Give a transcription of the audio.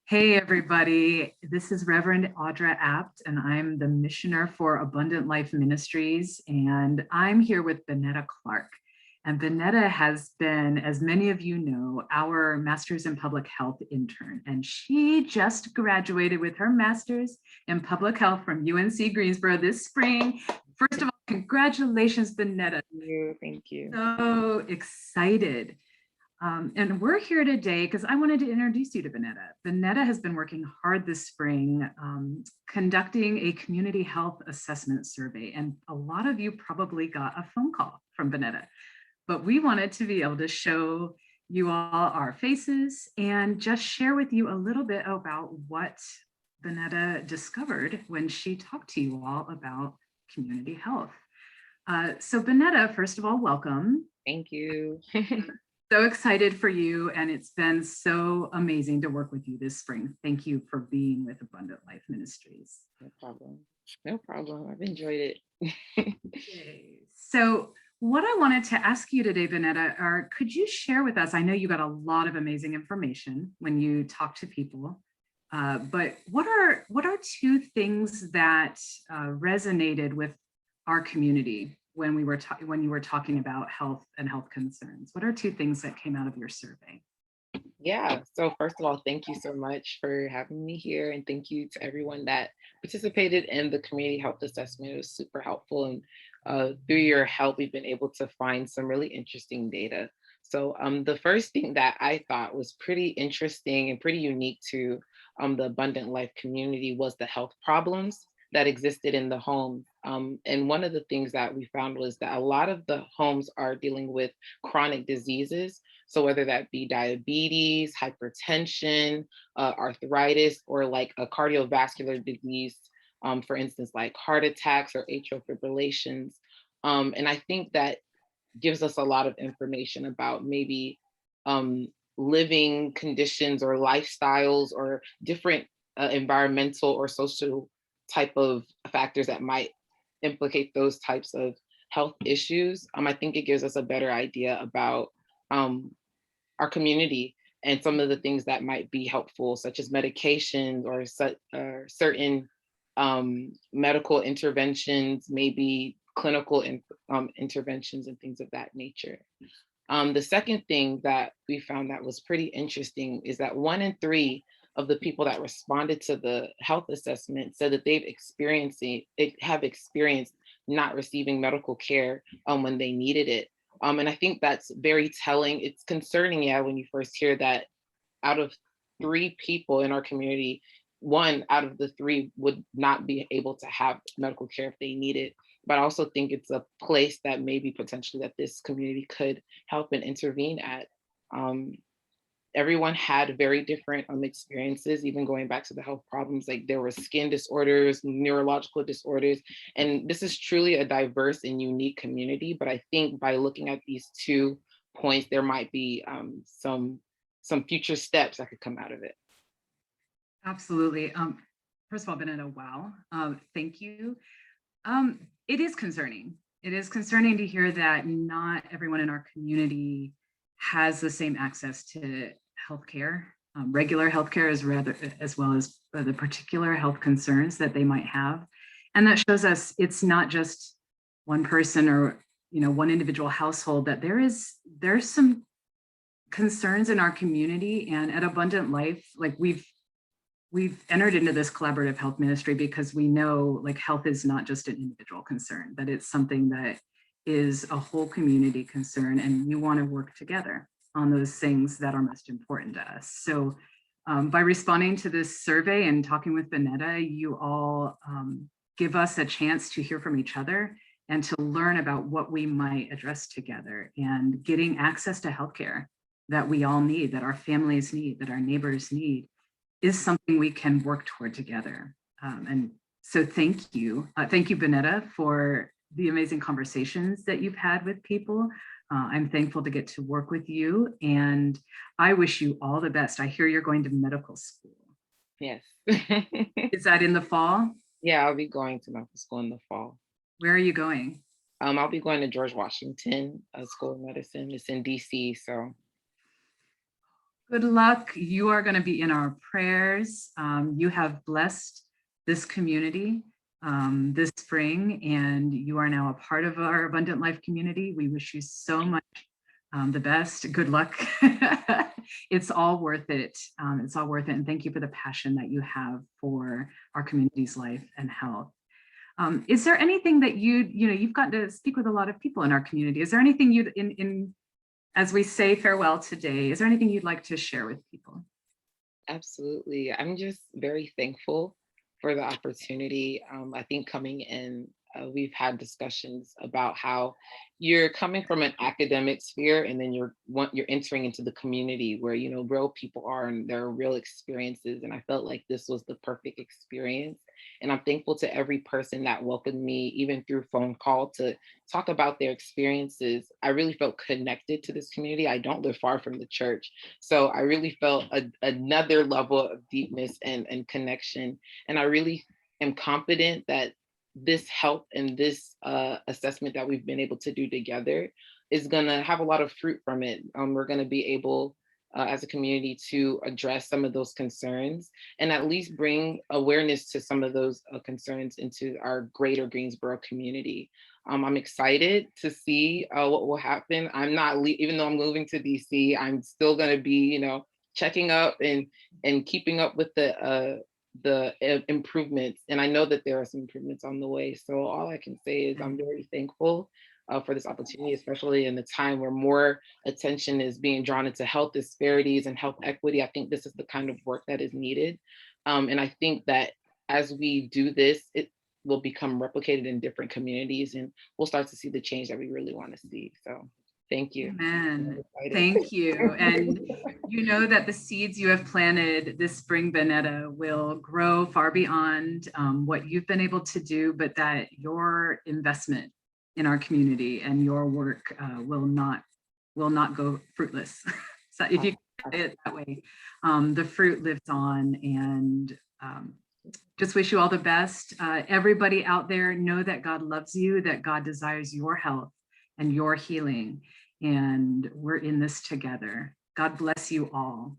Hey, everybody. This is Reverend Audra Apt, and I'm the missioner for Abundant Life Ministries. And I'm here with Bennetta Clarke. And Bennetta has been, as many of you know, our Master's in Public Health intern. And she just graduated with her Master's in Public Health from UNC Greensboro this spring. First of all, congratulations, Bennetta. Thank you. So excited. And we're here today because I wanted to introduce you to Bennetta. Bennetta has been working hard this spring, conducting a community health assessment survey. And a lot of you probably got a phone call from Bennetta, but we wanted to be able to show you all our faces and just share with you a little bit about what Bennetta discovered when she talked to you all about community health. So Bennetta, first of all, welcome. Thank you. So excited for you, and it's been so amazing to work with you this spring. Thank you for being with Abundant Life Ministries. No problem. No problem. I've enjoyed it. Okay. So what I wanted to ask you today, Bennetta, are could you share with us, I know you got a lot of amazing information when you talk to people, but what are two things that resonated with our community when you were talking about health and health concerns? What are two things that came out of your survey? Yeah. So first of all, thank you so much for having me here. And thank you to everyone that participated in the community health assessment. It was super helpful. And through your help, we've been able to find some really interesting data. So the first thing that I thought was pretty interesting and pretty unique to the Abundant Life community was the health problems that existed in the home. And one of the things that we found was that a lot of the homes are dealing with chronic diseases. So whether that be diabetes, hypertension, arthritis, or like a cardiovascular disease, for instance, like heart attacks or atrial fibrillations. And I think that gives us a lot of information about maybe living conditions or lifestyles or different environmental or social type of factors that might implicate those types of health issues. I think it gives us a better idea about our community and some of the things that might be helpful, such as medications or certain medical interventions, maybe clinical interventions and things of that nature. The second thing that we found that was pretty interesting is that 1 in 3 of the people that responded to the health assessment said that have experienced not receiving medical care when they needed it. And I think that's very telling. It's concerning, yeah, when you first hear that out of 3 people in our community, 1 out of the 3 would not be able to have medical care if they need it. But I also think it's a place that maybe potentially that this community could help and intervene at. Everyone had very different experiences, even going back to the health problems, like there were skin disorders, neurological disorders, and this is truly a diverse and unique community. But I think by looking at these 2 points, there might be some future steps that could come out of it. Absolutely. First of all, Bennetta, wow. Thank you. It is concerning. It is concerning to hear that not everyone in our community has the same access to healthcare, regular healthcare, as well as the particular health concerns that they might have. And that shows us it's not just one person or one individual household, that there's some concerns in our community. And at Abundant Life, like we've entered into this collaborative health ministry because we know like health is not just an individual concern, that it's something that is a whole community concern, and we want to work together on those things that are most important to us. So by responding to this survey and talking with Bennetta, you all give us a chance to hear from each other and to learn about what we might address together, and getting access to healthcare that we all need, that our families need, that our neighbors need, is something we can work toward together. And so thank you. Thank you, Bennetta, for the amazing conversations that you've had with people. I'm thankful to get to work with you, and I wish you all the best. I hear you're going to medical school. Yes. Is that in the fall? Yeah, I'll be going to medical school in the fall. Where are you going? I'll be going to George Washington School of Medicine. It's in DC, so. Good luck. You are going to be in our prayers. You have blessed this community this spring, and you are now a part of our Abundant Life community. We wish you so much the best. Good luck. It's all worth it. It's all worth it. And thank you for the passion that you have for our community's life and health. Is there anything that you've gotten to speak with a lot of people in our community? Is there anything as we say farewell today, is there anything you'd like to share with people? Absolutely. I'm just very thankful for the opportunity. I think coming in, we've had discussions about how you're coming from an academic sphere and then you're entering into the community where real people are and there are real experiences. And I felt like this was the perfect experience. And I'm thankful to every person that welcomed me, even through phone call, to talk about their experiences. I really felt connected to this community. I don't live far from the church. So I really felt another level of deepness and connection. And I really am confident that this help and this assessment that we've been able to do together is going to have a lot of fruit from it. We're going to be able as a community to address some of those concerns and at least bring awareness to some of those concerns into our greater Greensboro community. I'm excited to see what will happen. I'm not, even though I'm moving to DC, I'm still going to be, checking up and keeping up with the improvements. And I know that there are some improvements on the way. So all I can say is I'm very thankful for this opportunity, especially in the time where more attention is being drawn into health disparities and health equity. I think this is the kind of work that is needed. And I think that as we do this, it will become replicated in different communities and we'll start to see the change that we really want to see. So thank you. Amen. Thank you. And you know that the seeds you have planted this spring, Bennetta, will grow far beyond what you've been able to do, but that your investment in our community and your work will not go fruitless. So if you say it that way, the fruit lives on. And just wish you all the best. Everybody out there, know that God loves you, that God desires your health and your healing. And we're in this together. God bless you all.